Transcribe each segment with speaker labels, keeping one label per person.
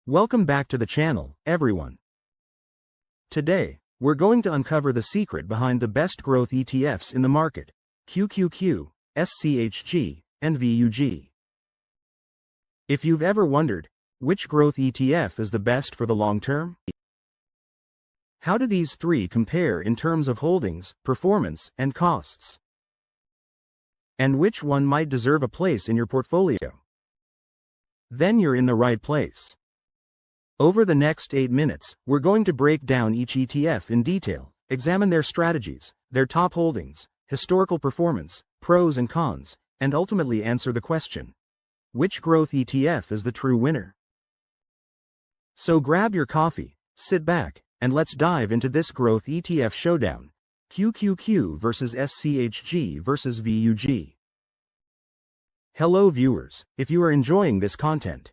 Speaker 1: Welcome back to the channel, everyone. Today, we're going to uncover the secret behind the best growth ETFs in the market: QQQ, SCHG, and VUG. If you've ever wondered, which growth ETF is the best for the long term? How do these three compare in terms of holdings, performance, and costs? And which one might deserve a place in your portfolio? Then you're in the right place. Over the next 8 minutes, we're going to break down each ETF in detail, examine their strategies, their top holdings, historical performance, pros and cons, and ultimately answer the question: which growth ETF is the true winner? So grab your coffee, sit back, and let's dive into this growth ETF showdown: QQQ versus SCHG versus VUG. Hello viewers, if you are enjoying this content,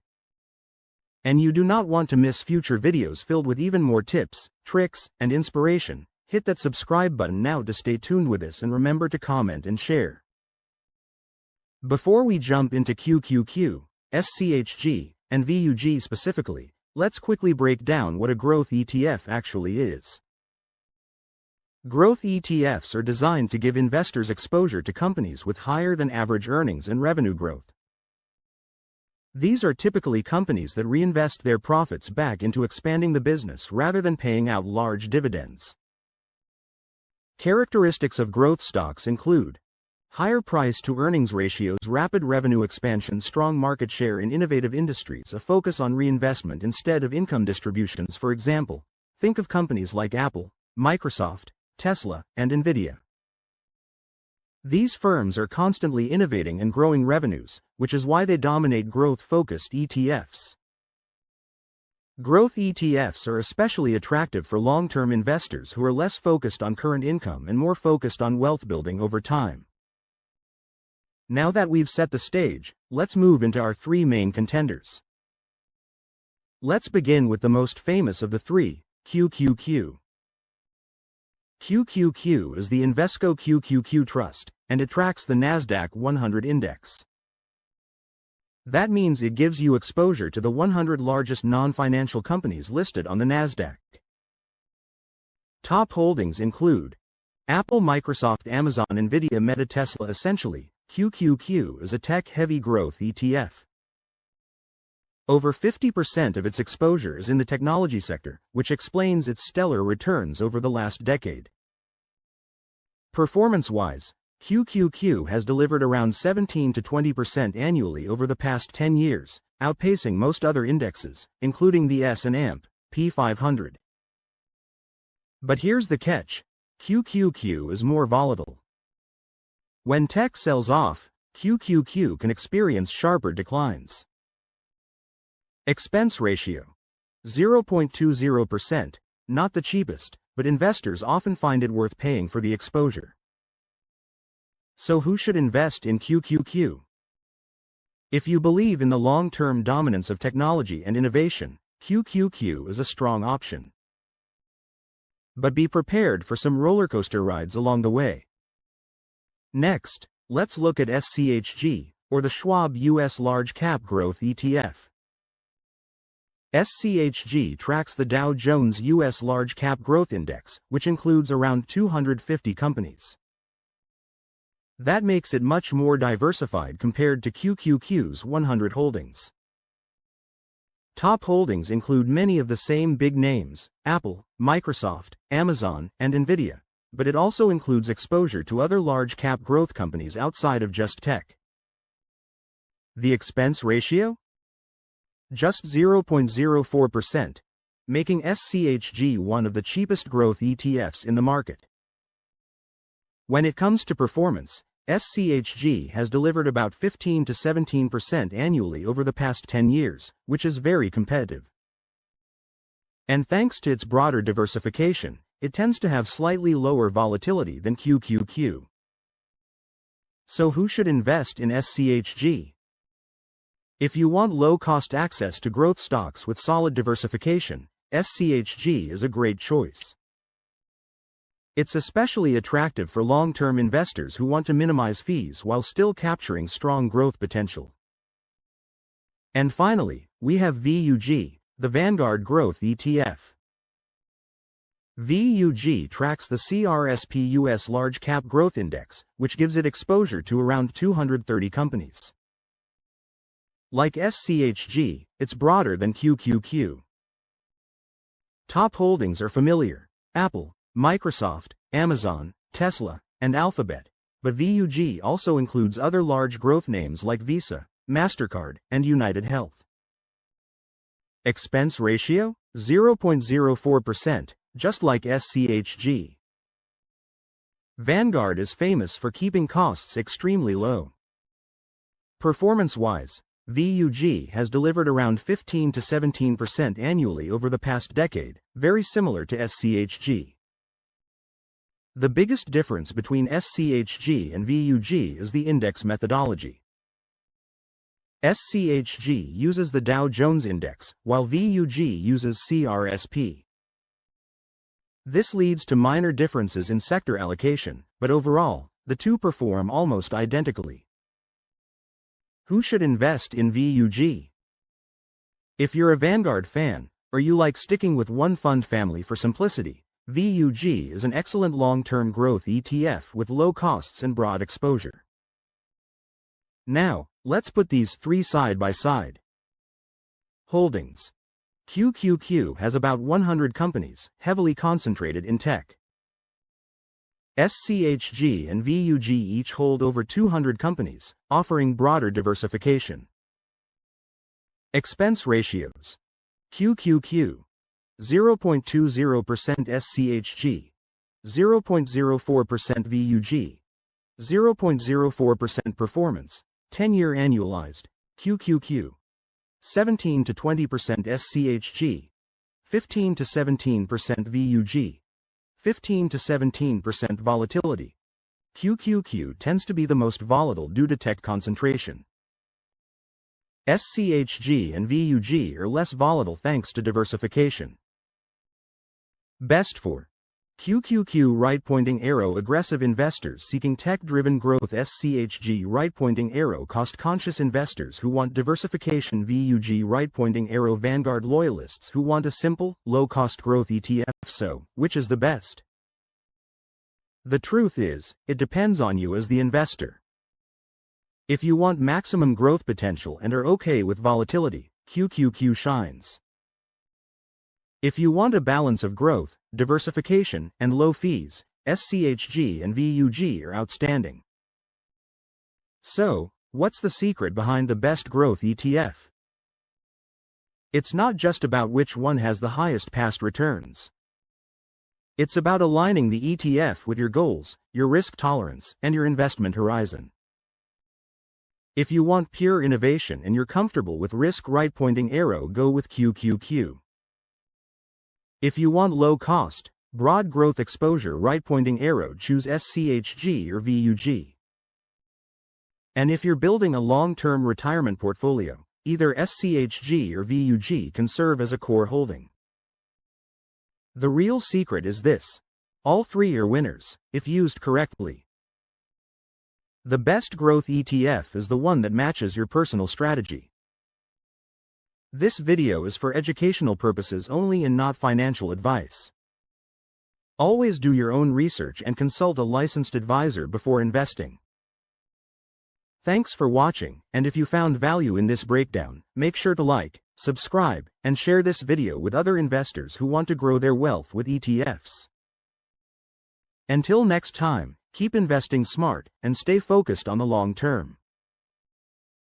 Speaker 1: and you do not want to miss future videos filled with even more tips, tricks, and inspiration, hit that subscribe button now to stay tuned with us, and remember to comment and share. Before we jump into QQQ, SCHG, and VUG specifically, let's quickly break down what a growth ETF actually is. Growth ETFs are designed to give investors exposure to companies with higher than average earnings and revenue growth. These are typically companies that reinvest their profits back into expanding the business rather than paying out large dividends. Characteristics of growth stocks include higher price-to-earnings ratios, rapid revenue expansion, strong market share in innovative industries, a focus on reinvestment instead of income distributions. For example, think of companies like Apple, Microsoft, Tesla, and Nvidia. These firms are constantly innovating and growing revenues, which is why they dominate growth-focused ETFs. Growth ETFs are especially attractive for long-term investors who are less focused on current income and more focused on wealth building over time. Now that we've set the stage, let's move into our three main contenders. Let's begin with the most famous of the three, QQQ. QQQ is the Invesco QQQ Trust, and it tracks the NASDAQ 100 index. That means it gives you exposure to the 100 largest non-financial companies listed on the NASDAQ. Top holdings include Apple, Microsoft, Amazon, Nvidia, Meta, Tesla. Essentially, QQQ is a tech-heavy growth ETF. Over 50% of its exposure is in the technology sector, which explains its stellar returns over the last decade. Performance-wise, QQQ has delivered around 17 to 20% annually over the past 10 years, outpacing most other indexes, including the S&P 500. But here's the catch: QQQ is more volatile. When tech sells off, QQQ can experience sharper declines. Expense ratio: 0.20%, not the cheapest, but investors often find it worth paying for the exposure. So who should invest in QQQ? If you believe in the long-term dominance of technology and innovation, QQQ is a strong option. But be prepared for some rollercoaster rides along the way. Next, let's look at SCHG, or the Schwab US Large Cap Growth ETF. SCHG tracks the Dow Jones US Large Cap Growth Index, which includes around 250 companies. That makes it much more diversified compared to QQQ's 100 holdings. Top holdings include many of the same big names: Apple, Microsoft, Amazon, and Nvidia, but it also includes exposure to other large-cap growth companies outside of just tech. The expense ratio? Just 0.04%, making SCHG one of the cheapest growth ETFs in the market. When it comes to performance, SCHG has delivered about 15 to 17% annually over the past 10 years, which is very competitive. And thanks to its broader diversification, it tends to have slightly lower volatility than QQQ. So who should invest in SCHG? If you want low-cost access to growth stocks with solid diversification, SCHG is a great choice. It's especially attractive for long-term investors who want to minimize fees while still capturing strong growth potential. And finally, we have VUG, the Vanguard Growth ETF. VUG tracks the CRSP US Large Cap Growth Index, which gives it exposure to around 230 companies. Like SCHG, it's broader than QQQ. Top holdings are familiar: Apple, Microsoft, Amazon, Tesla, and Alphabet, but VUG also includes other large growth names like Visa, MasterCard, and United Health. Expense ratio? 0.04%, just like SCHG. Vanguard is famous for keeping costs extremely low. Performance-wise, VUG has delivered around 15 to 17% annually over the past decade, very similar to SCHG. The biggest difference between SCHG and VUG is the index methodology. SCHG uses the Dow Jones Index, while VUG uses CRSP. This leads to minor differences in sector allocation, but overall, the two perform almost identically. Who should invest in VUG? If you're a Vanguard fan, or you like sticking with one fund family for simplicity, VUG is an excellent long-term growth ETF with low costs and broad exposure. Now, let's put these three side by side. Holdings. QQQ has about 100 companies, heavily concentrated in tech. SCHG and VUG each hold over 200 companies, offering broader diversification. Expense ratios. QQQ 0.20% SCHG, 0.04% VUG, 0.04% performance, 10-year annualized, QQQ, 17 to 20% SCHG, 15 to 17% VUG, 15 to 17% volatility. QQQ tends to be the most volatile due to tech concentration. SCHG and VUG are less volatile thanks to diversification. Best for QQQ right-pointing arrow aggressive investors seeking tech-driven growth, SCHG right-pointing arrow cost-conscious investors who want diversification, VUG right-pointing arrow Vanguard loyalists who want a simple, low-cost growth ETF. So, which is the best? The truth is, it depends on you as the investor. If you want maximum growth potential and are okay with volatility, QQQ shines. If you want a balance of growth, diversification, and low fees, SCHG and VUG are outstanding. So, what's the secret behind the best growth ETF? It's not just about which one has the highest past returns. It's about aligning the ETF with your goals, your risk tolerance, and your investment horizon. If you want pure innovation and you're comfortable with risk right-pointing arrow, go with QQQ. If you want low cost, broad growth exposure right-pointing arrow, choose SCHG or VUG. And if you're building a long-term retirement portfolio, either SCHG or VUG can serve as a core holding. The real secret is this: all three are winners, if used correctly. The best growth ETF is the one that matches your personal strategy. This video is for educational purposes only and not financial advice. Always do your own research and consult a licensed advisor before investing. Thanks for watching, and if you found value in this breakdown, make sure to like, subscribe, and share this video with other investors who want to grow their wealth with ETFs. Until next time, keep investing smart and stay focused on the long term.